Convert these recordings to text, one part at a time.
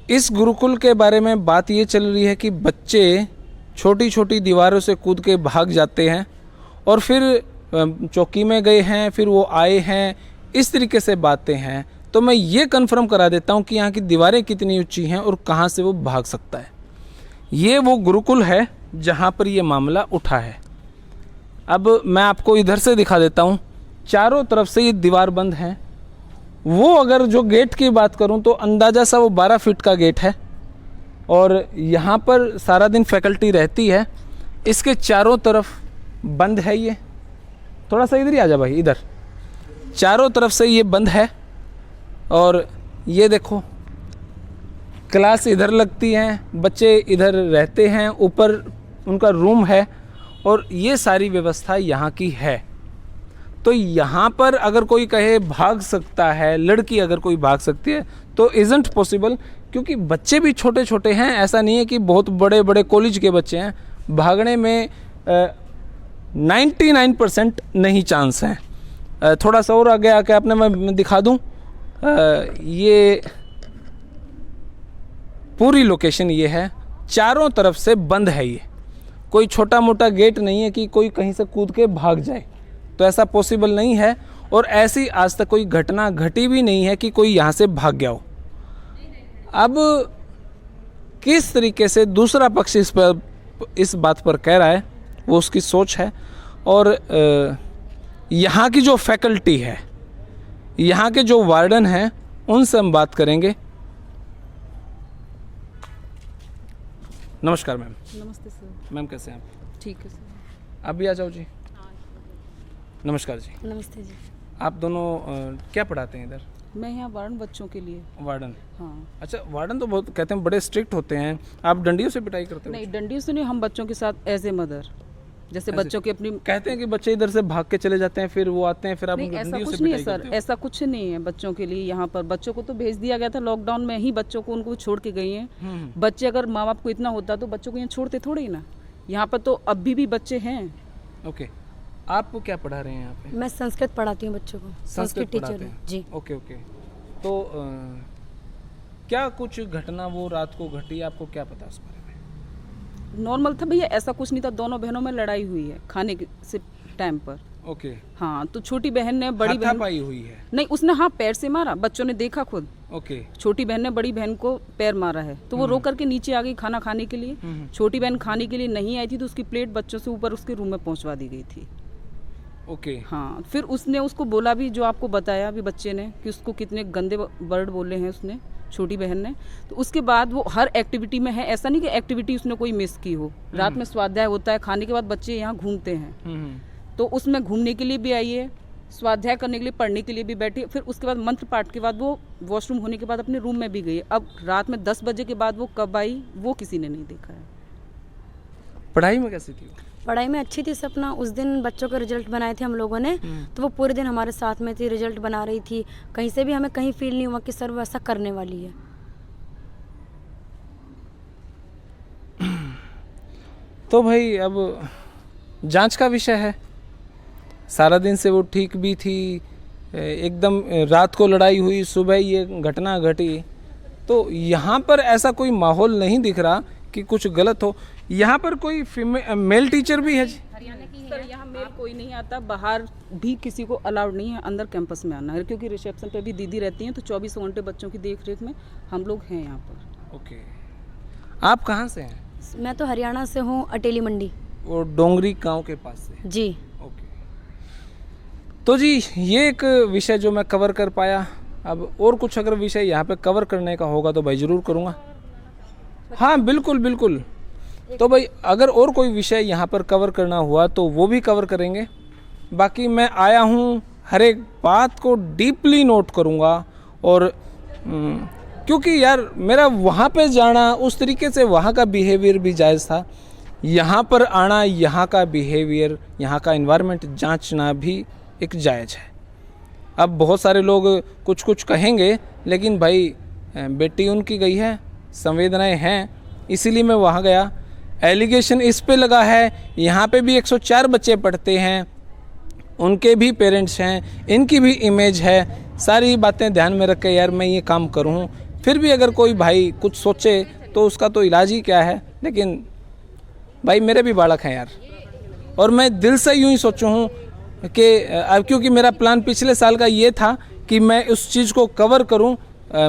इस गुरुकुल के बारे में बात ये चल रही है कि बच्चे छोटी छोटी दीवारों से कूद के भाग जाते हैं और फिर चौकी में गए हैं, फिर वो आए हैं, इस तरीके से बातें हैं। तो मैं ये कंफर्म करा देता हूँ कि यहाँ की दीवारें कितनी ऊंची हैं और कहाँ से वो भाग सकता है। ये वो गुरुकुल है जहाँ पर ये मामला उठा है। अब मैं आपको इधर से दिखा देता हूँ, चारों तरफ से ये दीवार बंद है। वो अगर जो गेट की बात करूँ तो अंदाज़ा सा वो 12 फीट का गेट है और यहाँ पर सारा दिन फैकल्टी रहती है। इसके चारों तरफ बंद है। ये थोड़ा सा इधर ही आ जा भाई, इधर चारों तरफ से ये बंद है। और ये देखो क्लास इधर लगती हैं, बच्चे इधर रहते हैं, ऊपर उनका रूम है और ये सारी व्यवस्था यहाँ की है। तो यहाँ पर अगर कोई कहे भाग सकता है, लड़की अगर कोई भाग सकती है तो इज़ंट पॉसिबल, क्योंकि बच्चे भी छोटे छोटे हैं। ऐसा नहीं है कि बहुत बड़े बड़े कॉलेज के बच्चे हैं। भागने में 99% नहीं चांस हैं। थोड़ा सा और आगे आके आपने मैं दिखा दूँ, ये पूरी लोकेशन ये है, चारों तरफ से बंद है। ये कोई छोटा मोटा गेट नहीं है कि कोई कहीं से कूद के भाग जाए, तो ऐसा पॉसिबल नहीं है। और ऐसी आज तक कोई घटना घटी भी नहीं है कि कोई यहाँ से भाग गया हो। अब किस तरीके से दूसरा पक्ष इस बात पर कह रहा है, वो उसकी सोच है। और यहाँ की जो फैकल्टी है, यहाँ के जो वार्डन हैं, उनसे हम बात करेंगे। नमस्कार मैम। नमस्ते सर। मैम कैसे हैं आप? ठीक है सर। आप भी आ जाओ जी। नमस्कार जी। नमस्ते जी। आप दोनों क्या पढ़ाते हैं इधर? मैं यहाँ वार्डन बच्चों के लिए। वार्डन? हाँ। अच्छा, वार्डन तो बहुत कहते हैं बड़े स्ट्रिक्ट होते हैं। आप डंडियों से पिटाई करते हो? नहीं, डंडियों से नहीं, हम बच्चों के साथ एज ए मदर, जैसे बच्चों की अपनी। कहते हैं कि बच्चे इधर से भाग के चले जाते हैं, फिर वो आते हैं, फिर आप नहीं, उनको ऐसा डंडियों कुछ से नहीं है पिटाई सर, करते हो? ऐसा कुछ नहीं है बच्चों के लिए। यहाँ पर बच्चों को तो भेज दिया गया था, लॉकडाउन में ही बच्चों को उनको छोड़ के गई हैं। बच्चे अगर माँ बाप को इतना होता तो बच्चों को यहाँ छोड़ते थोड़े ही ना। यहाँ पर तो अभी भी बच्चे हैं। ओके, आप क्या पढ़ा रहे हैं यहाँ पे? मैं संस्कृत पढ़ाती हूँ बच्चों को, संस्कृत टीचर पढ़ाते हूँ हैं? जी। Okay okay. तो क्या कुछ घटना वो रात को घटी, आपको क्या पता उस बारे में? नॉर्मल था भैया, ऐसा कुछ नहीं था। दोनों बहनों में लड़ाई हुई है खाने से टाइम पर। ओके। हाँ, तो छोटी बहन ने बड़ी बहन हाथापाई हुई है? नहीं, उसने हाँ पैर से मारा, बच्चों ने देखा खुद। ओके। छोटी बहन ने बड़ी बहन को पैर मारा है, तो वो रो करके नीचे आ गई खाना खाने के लिए। छोटी बहन खाने के लिए नहीं आई थी, तो उसकी प्लेट बच्चों से ऊपर उसके रूम में पहुंचवा दी गई थी। ओके। हाँ, फिर उसने उसको बोला भी, जो आपको बताया अभी बच्चे ने, कि उसको कितने गंदे वर्ड बोले हैं उसने, छोटी बहन ने। तो उसके बाद वो हर एक्टिविटी में है, ऐसा नहीं कि एक्टिविटी उसने कोई मिस की हो। रात में स्वाध्याय होता है, खाने के बाद बच्चे यहाँ घूमते हैं, तो उसमें घूमने के लिए भी आई है, स्वाध्याय करने के लिए, पढ़ने के लिए भी बैठी। फिर उसके बाद मंत्र पाठ के बाद वो वॉशरूम होने के बाद अपने रूम में भी गई। अब रात में 10 बजे के बाद वो कब आई, वो किसी ने नहीं देखा है। पढ़ाई में कैसी थी? पढ़ाई में अच्छी थी सपना। उस दिन बच्चों के रिजल्ट बनाए थे हम लोगों ने, तो वो पूरे दिन हमारे साथ में थी, रिजल्ट बना रही थी। कहीं से भी हमें कहीं फील नहीं हुआ कि सर वो ऐसा करने वाली है। तो भाई अब जांच का विषय है। सारा दिन से वो ठीक भी थी, एकदम रात को लड़ाई हुई, सुबह ये घटना घटी। तो यहाँ पर ऐसा कोई माहौल नहीं दिख रहा कि कुछ गलत हो। यहाँ पर कोई मेल टीचर भी है जी? सर, यहाँ मेल कोई नहीं आता, बाहर भी किसी को अलाउड नहीं है अंदर कैंपस में आना है, क्योंकि रिसेप्शन पे भी दीदी रहती हैं, तो 24 घंटे बच्चों की देख रेख में हम लोग हैं यहाँ पर। ओके। आप कहाँ से हैं? मैं तो हरियाणा से हूँ, अटेली मंडी। वो डोंगरी गांव के पास से? जी। ओके। तो जी ये एक विषय जो मैं कवर कर पाया। अब और कुछ अगर विषय यहाँ पे कवर करने का होगा तो भाई ज़रूर करूँगा। हाँ बिल्कुल बिल्कुल। तो भाई अगर और कोई विषय यहाँ पर कवर करना हुआ तो वो भी कवर करेंगे। बाकी मैं आया हूँ, हर एक बात को डीपली नोट करूँगा। और क्योंकि यार मेरा वहाँ पे जाना, उस तरीके से वहाँ का बिहेवियर भी जायज़ था। यहाँ पर आना, यहाँ का बिहेवियर, यहाँ का एनवायरनमेंट जांचना भी एक जायज़ है। अब बहुत सारे लोग कुछ कुछ कहेंगे, लेकिन भाई बेटी उनकी गई है, संवेदनाएं हैं, इसीलिए मैं वहाँ गया। एलिगेशन इस पे लगा है, यहाँ पे भी 104 बच्चे पढ़ते हैं, उनके भी पेरेंट्स हैं, इनकी भी इमेज है। सारी बातें ध्यान में रख के यार मैं ये काम करूँ, फिर भी अगर कोई भाई कुछ सोचे तो उसका तो इलाज ही क्या है। लेकिन भाई मेरे भी बालक हैं यार, और मैं दिल से यूं ही सोचूं हूँ कि अब क्योंकि मेरा प्लान पिछले साल का ये था कि मैं उस चीज़ को कवर करूं,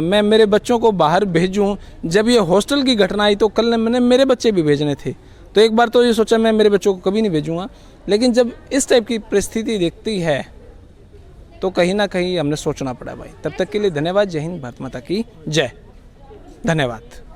मैं मेरे बच्चों को बाहर भेजूं। जब ये हॉस्टल की घटना आई तो कल मैंने मेरे बच्चे भी भेजने थे, तो एक बार तो ये सोचा मैं मेरे बच्चों को कभी नहीं भेजूंगा, लेकिन जब इस टाइप की परिस्थिति देखती है तो कहीं ना कहीं हमने सोचना पड़ा भाई। तब तक के लिए धन्यवाद। जय हिंद, भारत माता की जय। धन्यवाद।